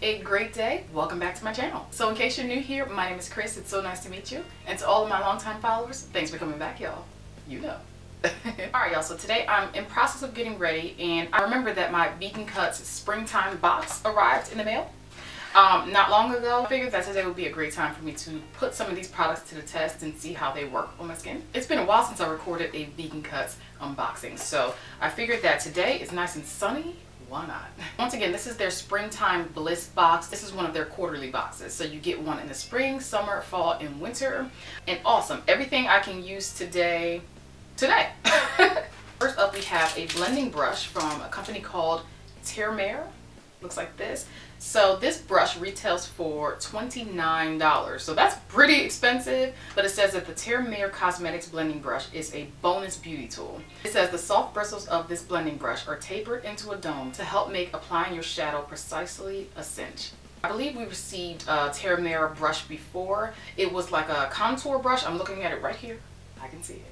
a great day. Welcome back to my channel. So in case you're new here, my name is Chris. It's so nice to meet you. And to all of my longtime followers, thanks for coming back, y'all. You know. Alright, y'all, so today I'm in process of getting ready, and I remember that my Vegan Cuts springtime box arrived in the mail not long ago. I figured that today would be a great time for me to put some of these products to the test and see how they work on my skin. It's been a while since I recorded a Vegan Cuts unboxing, so I figured that today is nice and sunny. Why not? Once again, this is their springtime Bliss box. This is one of their quarterly boxes. So you get one in the spring, summer, fall, and winter. And awesome. Everything I can use today. First up, we have a blending brush from a company called NaturalMe4C. Looks like this. So this brush retails for $29. So that's pretty expensive, but it says that the NaturalMe4C Cosmetics blending brush is a bonus beauty tool. It says the soft bristles of this blending brush are tapered into a dome to help make applying your shadow precisely a cinch. I believe we received a NaturalMe4C brush before. It was like a contour brush. I'm looking at it right here. I can see it.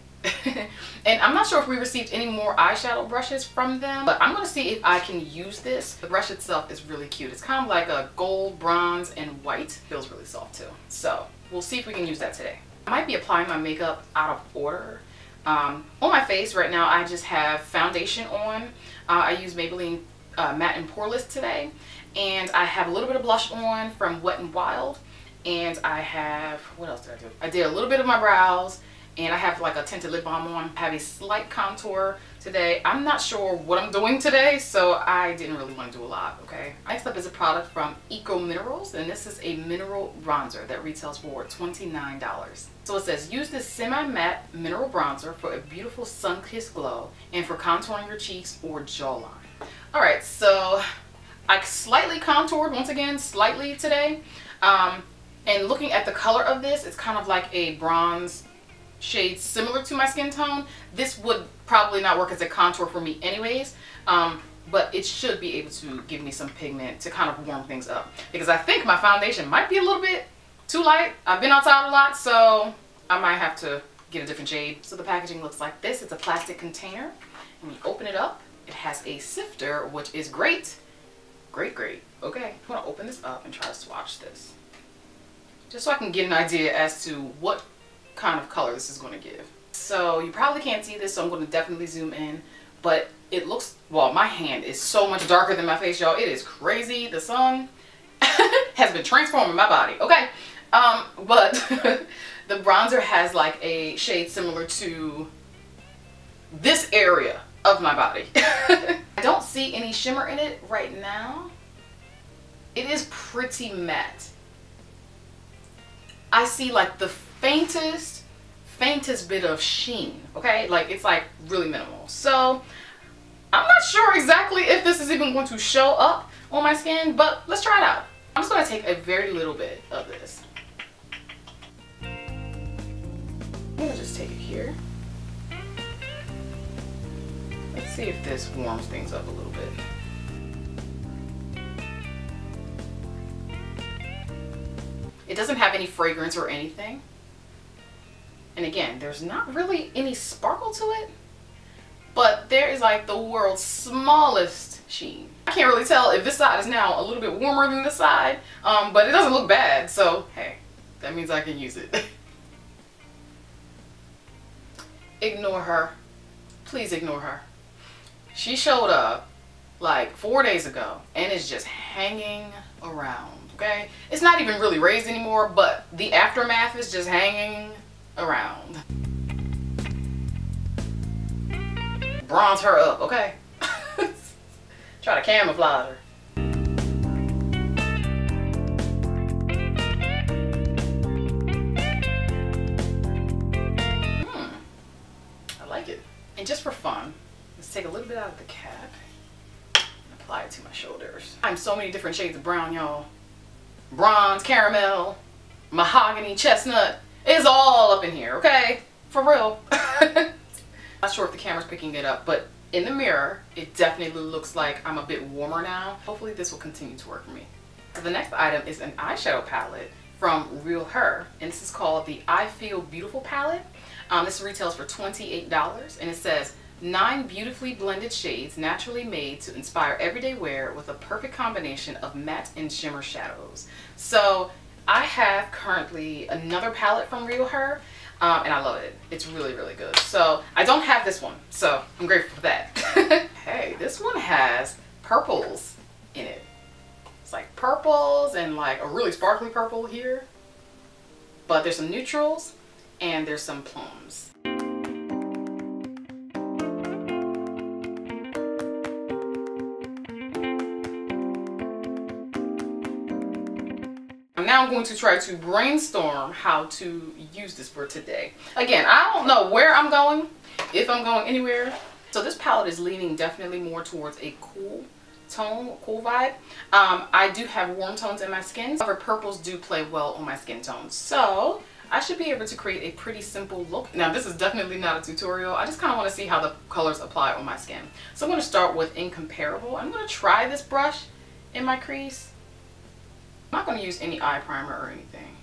And I'm not sure if we received any more eyeshadow brushes from them, but I'm going to see if I can use this. The brush itself is really cute. It's kind of like a gold, bronze, and white. Feels really soft too. So we'll see if we can use that today. I might be applying my makeup out of order. On my face right now, I just have foundation on. I use Maybelline Matte and Poreless today. And I have a little bit of blush on from Wet n Wild. And I have, what else did I do? I did a little bit of my brows. And I have like a tinted lip balm on. I have a slight contour today. I'm not sure what I'm doing today, so I didn't really want to do a lot, okay? Next up is a product from Eco Minerals, and this is a mineral bronzer that retails for $29. So it says, use this semi-matte mineral bronzer for a beautiful sun-kissed glow and for contouring your cheeks or jawline. Alright, so I slightly contoured, once again, slightly today. And looking at the color of this, it's kind of like a bronze shade similar to my skin tone. This would probably not work as a contour for me anyways, but it should be able to give me some pigment to kind of warm things up, because I think my foundation might be a little bit too light. I've been outside a lot, so I might have to get a different shade. So the packaging looks like this. It's a plastic container, and you open it up. It has a sifter, which is great. Great. Okay, I'm gonna open this up and try to swatch this, just so I can get an idea as to what kind of color this is going to give. So you probably can't see this, so I'm going to definitely zoom in, but it looks, well, my hand is so much darker than my face, y'all. It is crazy. The sun has been transforming my body, okay? But the bronzer has like a shade similar to this area of my body. I don't see any shimmer in it right now. It is pretty matte. I see like the faintest bit of sheen, okay? Like it's like really minimal. So I'm not sure exactly if this is even going to show up on my skin, but let's try it out. I'm just going to take a very little bit of this. I'm going to just take it here. Let's see if this warms things up a little bit. It doesn't have any fragrance or anything. And again, there's not really any sparkle to it, but there is like the world's smallest sheen. I can't really tell if this side is now a little bit warmer than this side, but it doesn't look bad, so hey, that means I can use it. Ignore her. Please ignore her. She showed up like 4 days ago and is just hanging around, okay? It's not even really raised anymore, but the aftermath is just hanging around. Bronze her up, okay? Try to camouflage her. I like it. And just for fun, let's take a little bit out of the cap and apply it to my shoulders. I'm so many different shades of brown, y'all. Bronze, caramel, mahogany, chestnut. It's all up in here, okay? For real. Not sure if the camera's picking it up, but in the mirror, it definitely looks like I'm a bit warmer now. Hopefully this will continue to work for me. So the next item is an eyeshadow palette from Real Her, and this is called the I Feel Beautiful palette. This retails for $28, and it says, 9 beautifully blended shades naturally made to inspire everyday wear with a perfect combination of matte and shimmer shadows. So I have currently another palette from Real Her, and I love it. It's really, really good. So I don't have this one, so I'm grateful for that. Hey, this one has purples in it. It's like purples and like a really sparkly purple here. But there's some neutrals and there's some plums. Now I'm going to try to brainstorm how to use this for today. Again, I don't know where I'm going, if I'm going anywhere. So this palette is leaning definitely more towards a cool tone, cool vibe. I do have warm tones in my skin. However, purples do play well on my skin tone. So I should be able to create a pretty simple look. Now this is definitely not a tutorial. I just kind of want to see how the colors apply on my skin. So I'm going to start with Incomparable. I'm going to try this brush in my crease. I'm not going to use any eye primer or anything.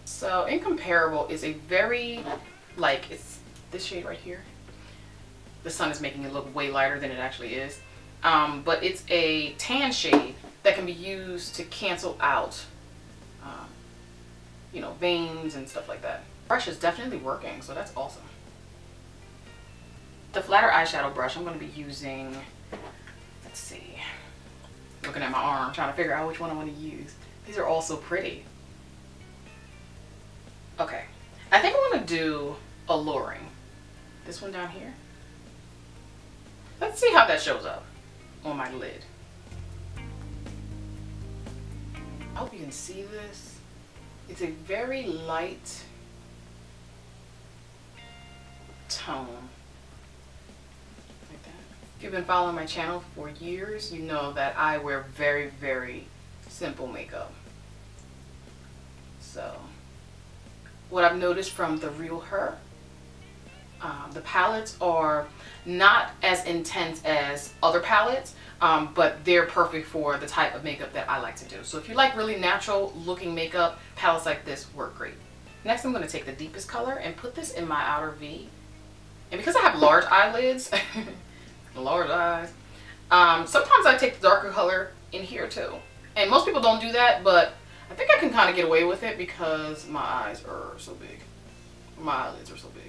So Incomparable is a very, like, it's this shade right here. The sun is making it look way lighter than it actually is. But it's a tan shade that can be used to cancel out, you know, veins and stuff like that. The brush is definitely working, so that's awesome. The flatter eyeshadow brush I'm going to be using, let's see. Looking at my arm, trying to figure out which one I want to use. These are all so pretty. Okay, I think I want to do Alluring. This one down here. Let's see how that shows up on my lid. I hope you can see this. It's a very light tone. If you've been following my channel for years, you know that I wear very, very simple makeup. So, what I've noticed from the Real Her, the palettes are not as intense as other palettes, but they're perfect for the type of makeup that I like to do. So if you like really natural looking makeup, palettes like this work great. Next, I'm going to take the deepest color and put this in my outer V. And because I have large eyelids, large eyes, sometimes I take the darker color in here too. And most people don't do that, but I think I can kind of get away with it because my eyes are so big. My eyelids are so big.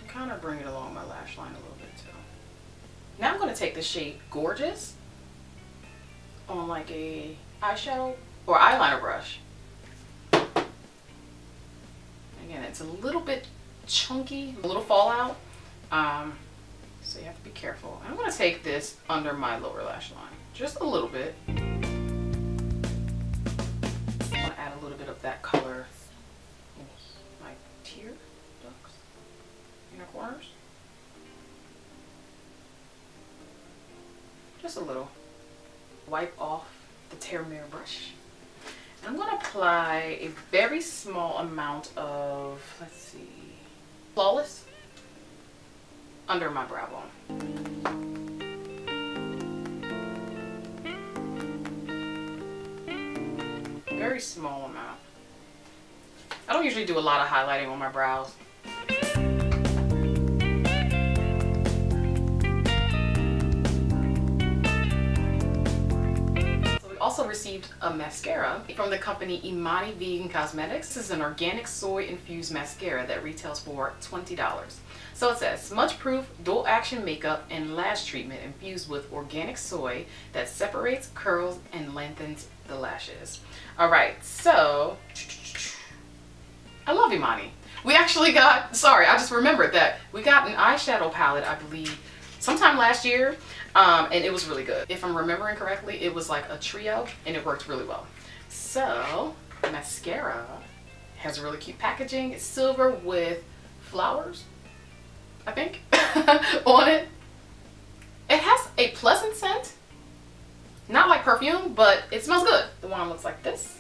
Kind of bring it along my lash line a little bit too. Now I'm going to take the shade Gorgeous on like a eyeshadow or eyeliner brush. Again, it's a little bit chunky, a little fallout, so you have to be careful. I'm going to take this under my lower lash line, just a little bit. I'm going to add a little bit of that color in my tear ducts, inner corners. Just a little. Wipe off the NaturalMe4C brush. I'm going to apply a very small amount of, let's see, Flawless under my brow bone. Very small amount. I don't usually do a lot of highlighting on my brows. Also received a mascara from the company Imani Vegan Cosmetics. This is an organic soy infused mascara that retails for $20. So it says smudge proof dual action makeup and lash treatment infused with organic soy that separates, curls, and lengthens the lashes. Alright, so I love Imani. We actually got, sorry, I just remembered that we got an eyeshadow palette, I believe, sometime last year. And it was really good. If I'm remembering correctly, it was like a trio and it worked really well. So, mascara has really cute packaging. It's silver with flowers, I think, on it. It has a pleasant scent. Not like perfume, but it smells good. The one looks like this.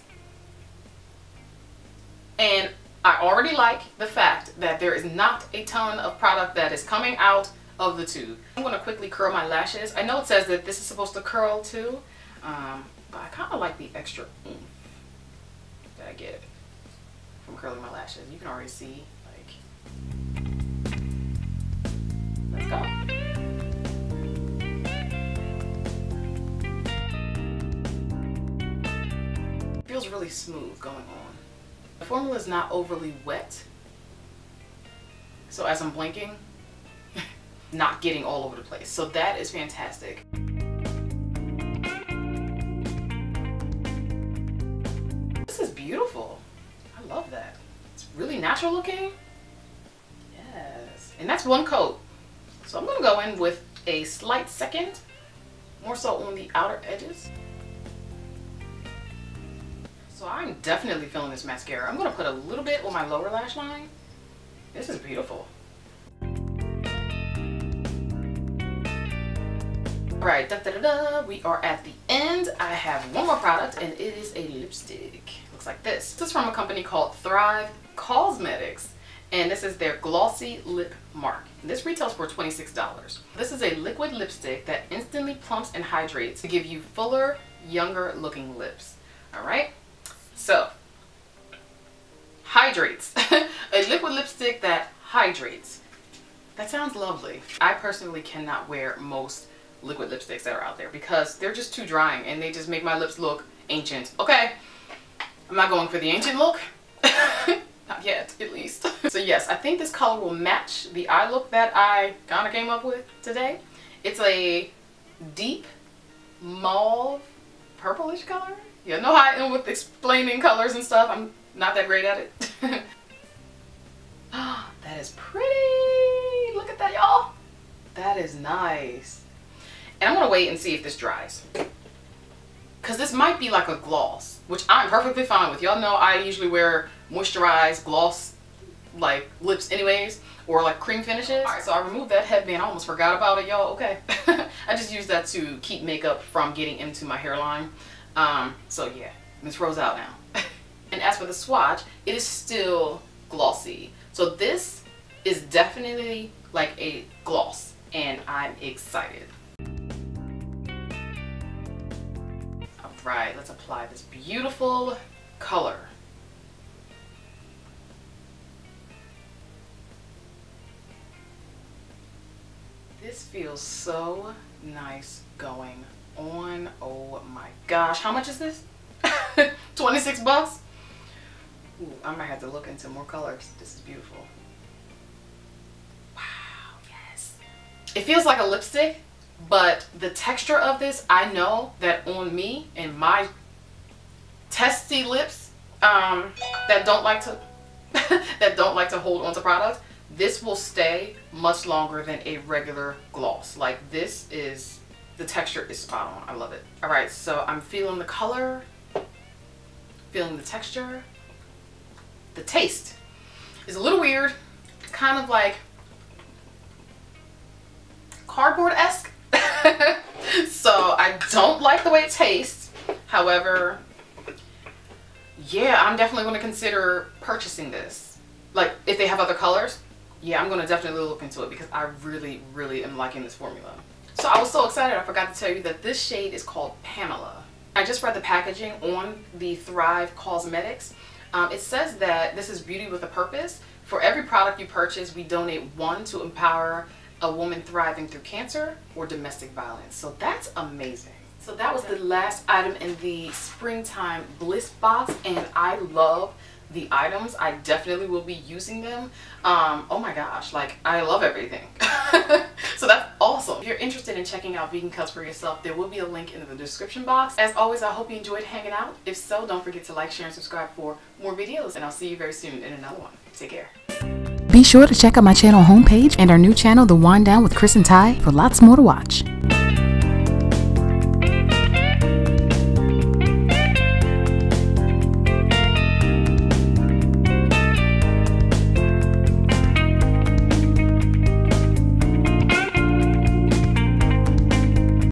And I already like the fact that there is not a ton of product that is coming out of the tube. I'm going to quickly curl my lashes. I know it says that this is supposed to curl too, But I kind of like the extra oomph that I get from curling my lashes. You can already see, like, let's go. It feels really smooth going on. The formula is not overly wet, so as I'm blinking, not getting all over the place. So that is fantastic. This is beautiful. I love that. It's really natural looking. Yes. And that's one coat. So I'm gonna go in with a slight second, more so on the outer edges. So I'm definitely feeling this mascara. I'm gonna put a little bit on my lower lash line. This is beautiful. Alright, we are at the end. I have one more product, and it is a lipstick. Looks like this. This is from a company called Thrive Cosmetics, and this is their Glossy Lip Mark. This retails for $26. This is a liquid lipstick that instantly plumps and hydrates to give you fuller, younger looking lips. Alright, so hydrates. A liquid lipstick that hydrates. That sounds lovely. I personally cannot wear most liquid lipsticks that are out there because they're just too drying and they just make my lips look ancient. Okay, I'm not going for the ancient look. Not yet, at least. So yes, I think this color will match the eye look that I kind of came up with today. It's a deep mauve purplish color. You know how I am with explaining colors and stuff. I'm not that great at it. Oh, that is pretty. Look at that, y'all. That is nice. And I'm gonna wait and see if this dries, because this might be like a gloss, which I'm perfectly fine with. Y'all know I usually wear moisturized gloss like lips anyways, or like cream finishes. Alright, so I removed that headband. I almost forgot about it, y'all. Okay. I just use that to keep makeup from getting into my hairline. So yeah, this rolls out now. And as for the swatch, it is still glossy. So this is definitely like a gloss, and I'm excited. Alright, let's apply this beautiful color. This feels so nice going on. Oh my gosh, how much is this? 26 bucks? Ooh, I might have to look into more colors. This is beautiful. Wow, yes. It feels like a lipstick, but the texture of this, I know that on me and my testy lips that don't like to hold onto products, this will stay much longer than a regular gloss. Like, this is, the texture is spot on. I love it. All right, so I'm feeling the color, feeling the texture. The taste is a little weird. It's kind of like cardboard-esque. So I don't like the way it tastes. However, yeah, I'm definitely going to consider purchasing this. Like, if they have other colors, yeah, I'm going to definitely look into it because I really, really am liking this formula. So I was so excited, I forgot to tell you that this shade is called Pamela. I just read the packaging on the Thrive Cosmetics. It says that this is beauty with a purpose. For every product you purchase, we donate one to empower a woman thriving through cancer or domestic violence. So that's amazing. So that was the last item in the springtime Bliss box, and I love the items. I definitely will be using them. Oh my gosh, like, I love everything. So that's awesome. If you're interested in checking out vegan cuts for yourself, there will be a link in the description box. As always, I hope you enjoyed hanging out. If so, don't forget to like, share, and subscribe for more videos, and I'll see you very soon in another one. Take care. Be sure to check out my channel homepage and our new channel, The Wind Down with Chris and Ty, for lots more to watch.